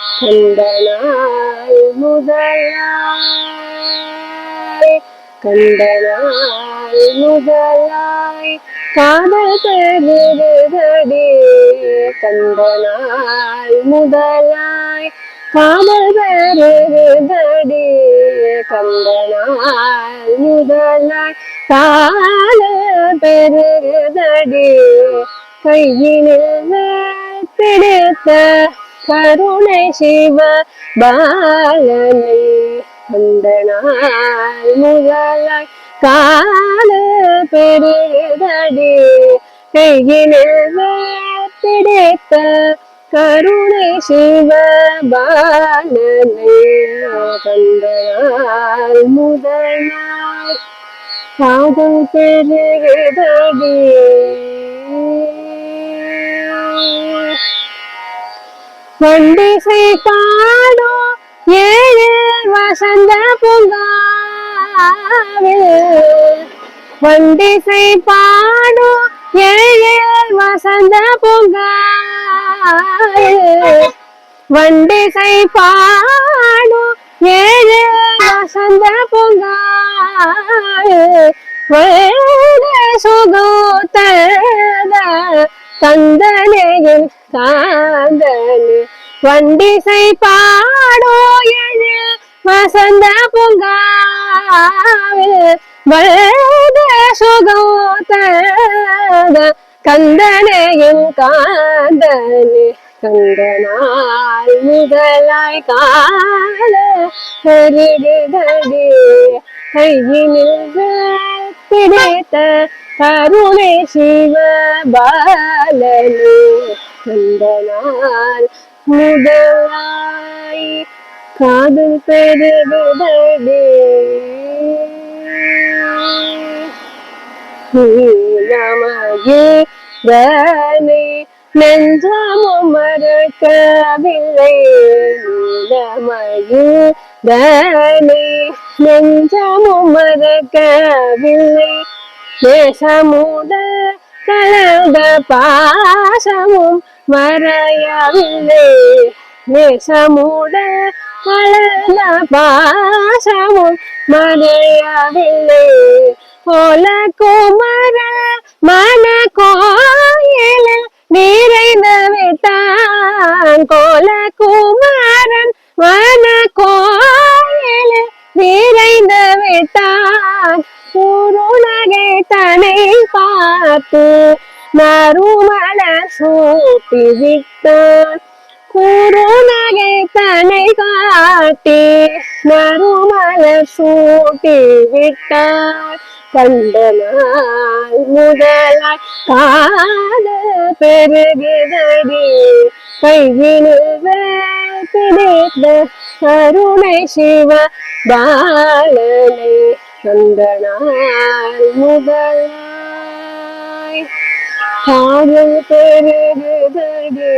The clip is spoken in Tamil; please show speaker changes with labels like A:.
A: அந்த நாள் முதலாய் கண்ட நாள் முதலாய் காதல் பெருகுதடி. கண்ட நாள் முதலாய் காதல் பெருகுதடி. கண்ட நாள் முதலாய் காதல் பெருகுதடி. கையினில் பிடித்த கருணை சிவ பாலனை அந்த நாள் முதலாய் காதல் பெருகுதடி. கையினில் பிடித்த கருணை சிவ பாலனை கண்ட நாள் முதலாய் காதல் பெருகுதடி. வண்டிசை பாடும் ஏழு வசந்த பூங்காவில். வண்டிசை பாடும் ஏழு வசந்த பூங்காவில். வண்டிசை பாடும் ஏழு வசந்த பூங்காவில். சுகோத்தத கந்தனையில் காந்தனே வண்டிசை பாடோ எழு வசந்த பூங்காவில். வல்த சுகோத்தத கந்தனையில் காந்தனே கண்ட நாள் முதலாய் கால பெருகுதடி. கையினில் பிடித்த கருணை சிவ பாலனே கண்ட நாள் முதலாய் காதல் பெருகுதடி. நமகே நெஞ்சமும் மறக்கவில்லை. நீலமயூரனை நெஞ்சமும் மறக்கவில்லை. நேசமுட கலந்த பாசமும் மறையவில்லை. நேசமுட கலந்த பாசமும் மறையவில்லை. போல குமர மன கோயில நிறைந்த விட்டான். கோல குமாரன் மன கோயில நிறைந்த விட்டான். குருநகை தனை பார்த்து நறுமலர் சூட்டி விட்டான். குருநகை தனை காட்டி நறுமலர் சூட்டி விட்டான். கண்ட நாள் முதலாய் காதல் பெருகுதடி. கையினில் பிடித்த கருணை சிவ பாலனை கண்ட நாள் முதலாய் காதல் பெருகுதடி.